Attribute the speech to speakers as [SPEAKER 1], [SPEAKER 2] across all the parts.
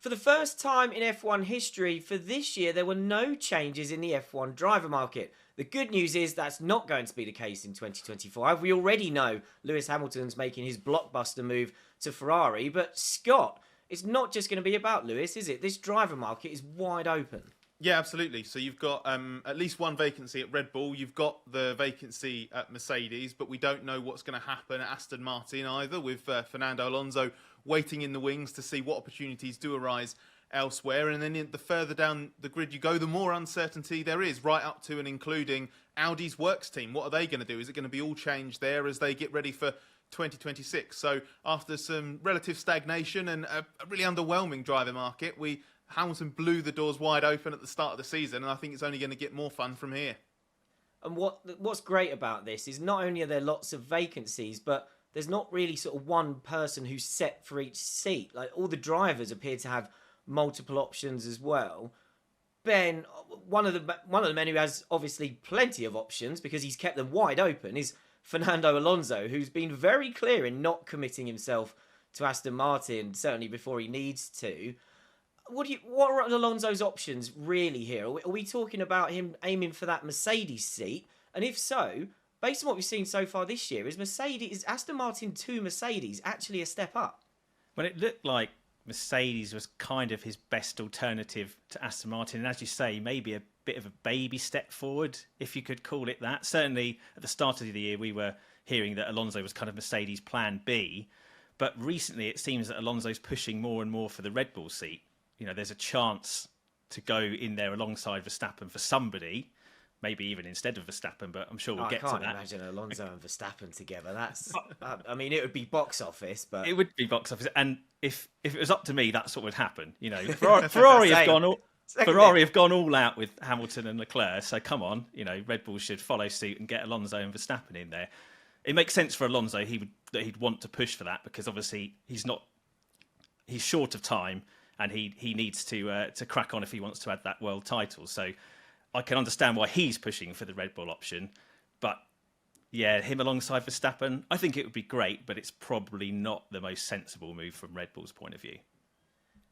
[SPEAKER 1] For the first time in F1 history, for this year, there were no changes in the F1 driver market. The good news is that's not going to be the case in 2025. We already know Lewis Hamilton's making his blockbuster move to Ferrari, but Scott, it's not just going to be about Lewis, is it? This driver market is wide open.
[SPEAKER 2] Yeah, absolutely. So you've got at least one vacancy at Red Bull. You've got the vacancy at Mercedes, but we don't know what's going to happen at Aston Martin either, with Fernando Alonso waiting in the wings to see what opportunities do arise elsewhere. And then the further down the grid you go, the more uncertainty there is, right up to and including Audi's works team. What are they going to do? Is it going to be all changed there as they get ready for 2026? So after some relative stagnation and a really underwhelming driver market, Hamilton blew the doors wide open at the start of the season, and I think it's only going to get more fun from here.
[SPEAKER 1] And what's great about this is not only are there lots of vacancies, but there's not really sort of one person who's set for each seat. Like, all the drivers appear to have multiple options as well. Ben, one of the men who has obviously plenty of options because he's kept them wide open is Fernando Alonso, who's been very clear in not committing himself to Aston Martin, certainly before he needs to. What are Alonso's options really here? Are we talking about him aiming for that Mercedes seat? And if so, based on what we've seen so far this year, is Aston Martin to Mercedes actually a step up?
[SPEAKER 3] Well, it looked like Mercedes was kind of his best alternative to Aston Martin. And as you say, maybe a bit of a baby step forward, if you could call it that. Certainly at the start of the year, we were hearing that Alonso was kind of Mercedes' plan B. But recently, it seems that Alonso's pushing more and more for the Red Bull seat. You know, there's a chance to go in there alongside Verstappen for somebody, maybe even instead of Verstappen, but I'm sure we'll get to that.
[SPEAKER 1] I can't imagine Alonso and Verstappen together. That's, I mean, it would be box office, but
[SPEAKER 3] it would be box office. And if it was up to me, that's what would happen. You know, Ferrari have gone all out with Hamilton and Leclerc. So come on, you know, Red Bull should follow suit and get Alonso and Verstappen in there. It makes sense for Alonso. He'd want to push for that because obviously he's short of time. And he needs to crack on if he wants to add that world title. So I can understand why he's pushing for the Red Bull option. But yeah, him alongside Verstappen, I think it would be great, but it's probably not the most sensible move from Red Bull's point of view.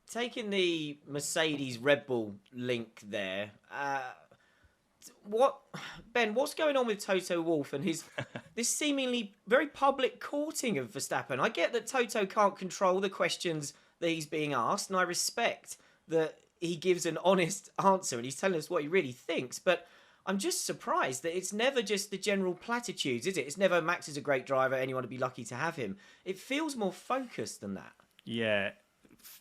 [SPEAKER 1] Taking the Mercedes Red Bull link there, what's going on with Toto Wolff and this seemingly very public courting of Verstappen? I get that Toto can't control the questions that he's being asked, and I respect that he gives an honest answer and he's telling us what he really thinks, but I'm just surprised that it's never just the general platitudes, is it? It's never Max is a great driver, anyone would be lucky to have him. It feels more focused than that.
[SPEAKER 3] Yeah,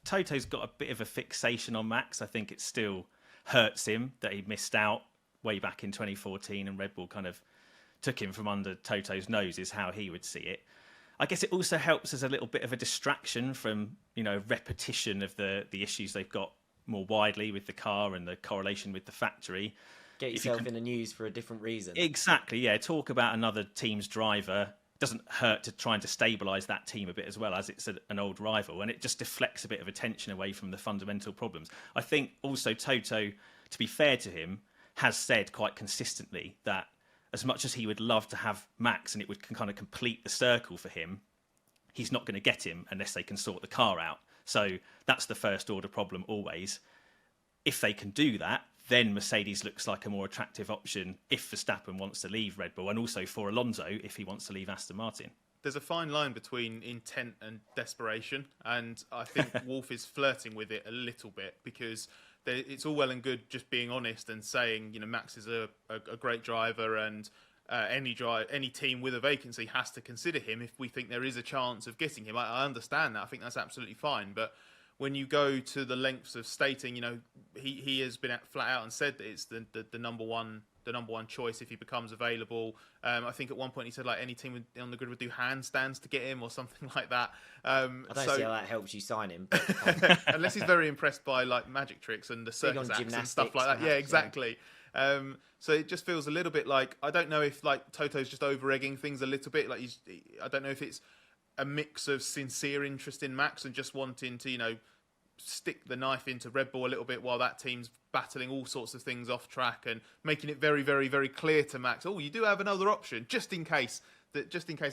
[SPEAKER 3] Toto's got a bit of a fixation on Max. I think it still hurts him that he missed out way back in 2014 and Red Bull kind of took him from under Toto's nose, is how he would see it. I guess it also helps as a little bit of a distraction from, you know, repetition of the issues they've got more widely with the car and the correlation with the factory.
[SPEAKER 1] Get yourself in the news for a different reason.
[SPEAKER 3] Exactly, yeah. Talk about another team's driver. Doesn't hurt to try and to stabilise that team a bit as well, as it's an old rival. And it just deflects a bit of attention away from the fundamental problems. I think also Toto, to be fair to him, has said quite consistently that as much as he would love to have Max and it would kind of complete the circle for him, he's not going to get him unless they can sort the car out. So that's the first order problem always. If they can do that, then Mercedes looks like a more attractive option if Verstappen wants to leave Red Bull, and also for Alonso if he wants to leave Aston Martin.
[SPEAKER 2] There's a fine line between intent and desperation, and I think Wolff is flirting with it a little bit because it's all well and good just being honest and saying, you know, Max is a great driver and any team with a vacancy has to consider him if we think there is a chance of getting him. I understand that. I think that's absolutely fine. But when you go to the lengths of stating, you know, he has been flat out and said that it's the number one choice if he becomes available. I think at one point he said like any team on the grid would do handstands to get him or something like that. I
[SPEAKER 1] don't see how that helps you sign him.
[SPEAKER 2] But, unless he's very impressed by like magic tricks and the circus acts and stuff like that.
[SPEAKER 1] Perhaps,
[SPEAKER 2] yeah, exactly. Yeah. So it just feels a little bit like, I don't know if like Toto's just over-egging things a little bit. Like I don't know if it's a mix of sincere interest in Max and just wanting to, you know, stick the knife into Red Bull a little bit while that team's battling all sorts of things off track and making it very, very, very clear to Max, oh, you do have another option just in case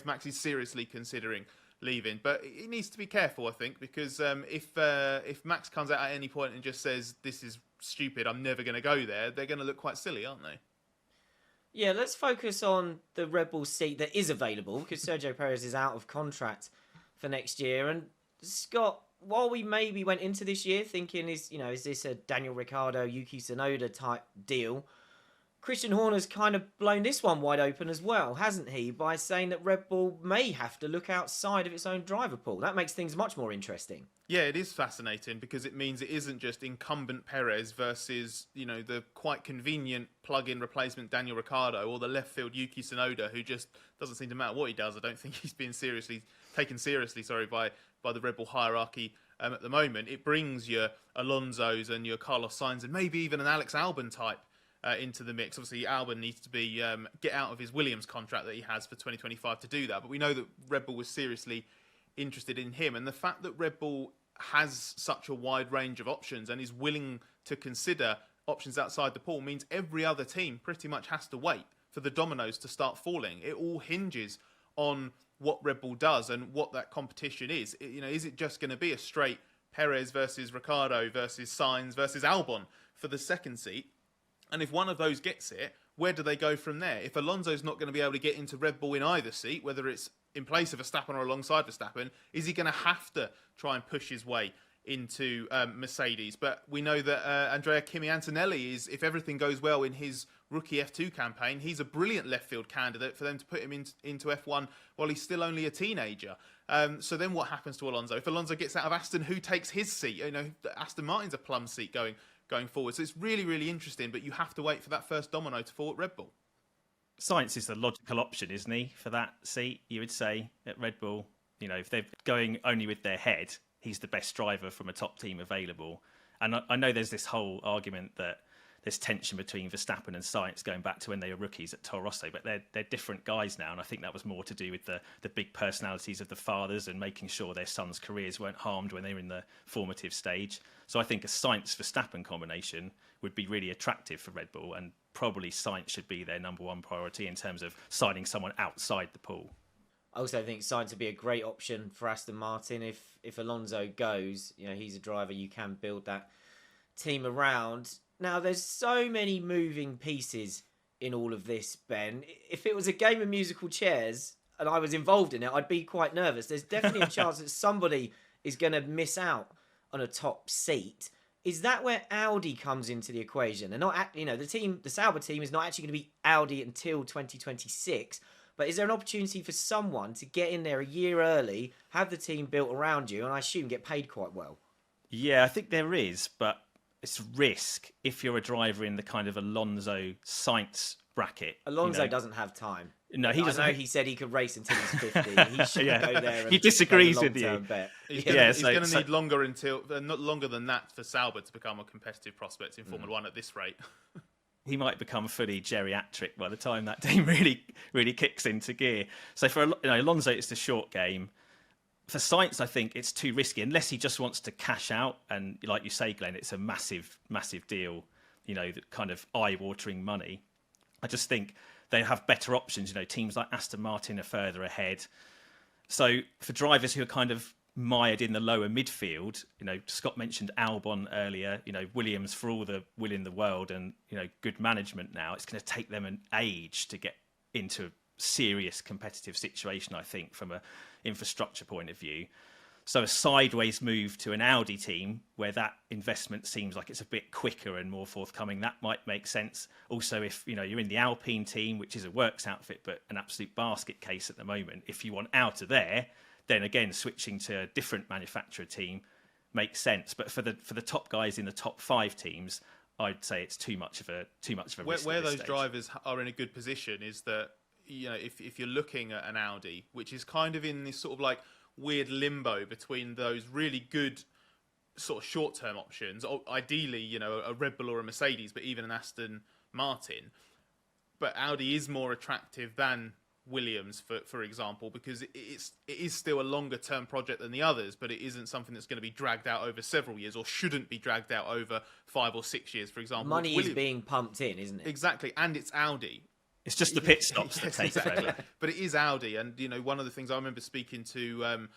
[SPEAKER 2] Max is seriously considering. leaving. But he needs to be careful, I think, because if Max comes out at any point and just says, this is stupid, I'm never going to go there, they're going to look quite silly, aren't they?
[SPEAKER 1] Yeah, let's focus on the Red Bull seat that is available, because Sergio Perez is out of contract for next year. And Scott, while we maybe went into this year thinking, is this a Daniel Ricciardo, Yuki Tsunoda type deal, Christian Horner's kind of blown this one wide open as well, hasn't he? By saying that Red Bull may have to look outside of its own driver pool. That makes things much more interesting.
[SPEAKER 2] Yeah, it is fascinating because it means it isn't just incumbent Perez versus, the quite convenient plug-in replacement Daniel Ricciardo or the left field Yuki Tsunoda, who just doesn't seem to matter what he does. I don't think he's being taken seriously by the Red Bull hierarchy at the moment. It brings your Alonso's and your Carlos Sainz and maybe even an Alex Albon type into the mix. Obviously, Albon needs to be get out of his Williams contract that he has for 2025 to do that. But we know that Red Bull was seriously interested in him. And the fact that Red Bull has such a wide range of options and is willing to consider options outside the pool means every other team pretty much has to wait for the dominoes to start falling. It all hinges on what Red Bull does and what that competition is. Is it just going to be a straight Perez versus Ricciardo versus Sainz versus Albon for the second seat? And if one of those gets it, where do they go from there? If Alonso's not going to be able to get into Red Bull in either seat, whether it's in place of Verstappen or alongside Verstappen, is he going to have to try and push his way into Mercedes? But we know that Andrea Kimi Antonelli is, if everything goes well in his rookie F2 campaign, he's a brilliant left field candidate for them to put him into F1 while he's still only a teenager. So then what happens to Alonso? If Alonso gets out of Aston, who takes his seat? Aston Martin's a plum seat going forward. So it's really, really interesting, but you have to wait for that first domino to fall at Red Bull.
[SPEAKER 3] Sainz is the logical option, isn't he, for that seat, you would say, at Red Bull? If they're going only with their head, he's the best driver from a top team available. And I know there's this whole argument that there's tension between Verstappen and Sainz going back to when they were rookies at Toro Rosso, but they're different guys now, and I think that was more to do with the big personalities of the fathers and making sure their sons' careers weren't harmed when they were in the formative stage. So I think a Sainz-Verstappen combination would be really attractive for Red Bull, and probably Sainz should be their number one priority in terms of signing someone outside the pool.
[SPEAKER 1] I also think Sainz would be a great option for Aston Martin if Alonso goes. He's a driver you can build that team around. Now, there's so many moving pieces in all of this, Ben. If it was a game of musical chairs and I was involved in it, I'd be quite nervous. There's definitely a chance that somebody is going to miss out on a top seat. Is that where Audi comes into the equation? And not, the Sauber team is not actually going to be Audi until 2026. But is there an opportunity for someone to get in there a year early, have the team built around you, and I assume get paid quite well?
[SPEAKER 3] Yeah, I think there is, but it's risk if you're a driver in the kind of Alonso Sainz bracket.
[SPEAKER 1] Alonso doesn't have time.
[SPEAKER 3] No, he doesn't.
[SPEAKER 1] I know he said he could race until he's 50. He shouldn't go there. And
[SPEAKER 3] he disagrees with you.
[SPEAKER 1] Bet.
[SPEAKER 2] He's going to need longer not longer than that for Sauber to become a competitive prospect in Formula One at this rate.
[SPEAKER 3] He might become fully geriatric by the time that team really kicks into gear. So for Alonso, it's the short game. For Sainz, I think it's too risky unless he just wants to cash out. And like you say, Glenn, it's a massive, massive deal. That kind of eye-watering money. I just think they have better options. Teams like Aston Martin are further ahead. So for drivers who are kind of mired in the lower midfield, Scott mentioned Albon earlier, Williams, for all the will in the world and, good management now, it's going to take them an age to get into a serious competitive situation, I think, from an infrastructure point of view. So a sideways move to an Audi team where that investment seems like it's a bit quicker and more forthcoming, that might make sense. Also, if you're in the Alpine team, which is a works outfit but an absolute basket case at the moment, if you want out of there, then again switching to a different manufacturer team makes sense. But for the top guys in the top 5 teams, I'd say it's too much of a risk.
[SPEAKER 2] Where those
[SPEAKER 3] stage.
[SPEAKER 2] drivers are in a good position is that if you're looking at an Audi, which is kind of in this sort of like weird limbo between those really good sort of short-term options, or ideally, a Red Bull or a Mercedes, but even an Aston Martin. But Audi is more attractive than Williams, for example, because it is still a longer-term project than the others, but it isn't something that's going to be dragged out over several years or shouldn't be dragged out over 5 or 6 years, for example.
[SPEAKER 1] Money is being pumped in, isn't it?
[SPEAKER 2] Exactly, and it's Audi.
[SPEAKER 3] It's just the pit stops that take forever.
[SPEAKER 2] But it is Audi, and one of the things I remember speaking to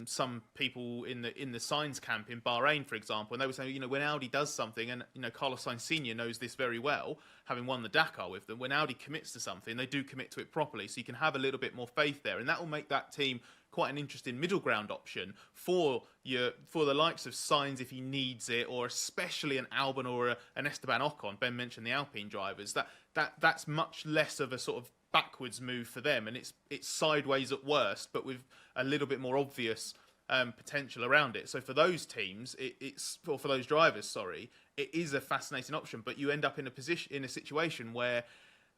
[SPEAKER 2] some people in the Sainz camp in Bahrain, for example, and they were saying, when Audi does something, and Carlos Sainz Senior knows this very well, having won the Dakar with them, when Audi commits to something, they do commit to it properly, so you can have a little bit more faith there, and that will make that team quite an interesting middle ground option for the likes of Sainz if he needs it, or especially an Albon or an Esteban Ocon. Ben mentioned the Alpine drivers. That's much less of a sort of backwards move for them, and it's sideways at worst, but with a little bit more obvious potential around it. So for those teams, or for those drivers, sorry, it is a fascinating option. But you end up in a situation where,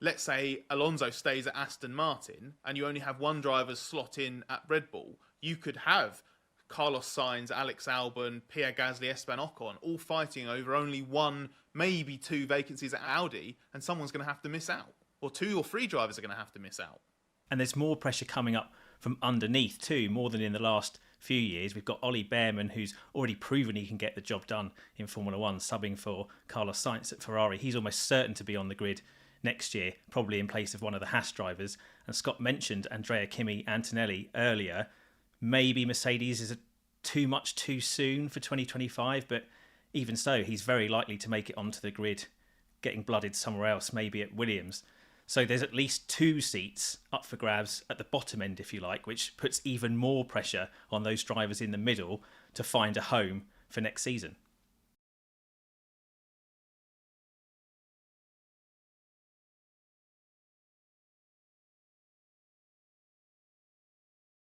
[SPEAKER 2] let's say Alonso stays at Aston Martin and you only have one driver slot in at Red Bull, you could have Carlos Sainz, Alex Albon, Pierre Gasly, Esteban Ocon all fighting over only one, maybe two vacancies at Audi, and someone's going to have to miss out. Or 2 or 3 drivers are going to have to miss out.
[SPEAKER 3] And there's more pressure coming up from underneath too, more than in the last few years. We've got Ollie Behrman, who's already proven he can get the job done in Formula One, subbing for Carlos Sainz at Ferrari. He's almost certain to be on the grid next year, probably in place of one of the Haas drivers. And Scott mentioned Andrea Kimi Antonelli earlier. Maybe Mercedes is too much too soon for 2025, but even so, he's very likely to make it onto the grid, getting blooded somewhere else, maybe at Williams. So there's at least 2 seats up for grabs at the bottom end, if you like, which puts even more pressure on those drivers in the middle to find a home for next season.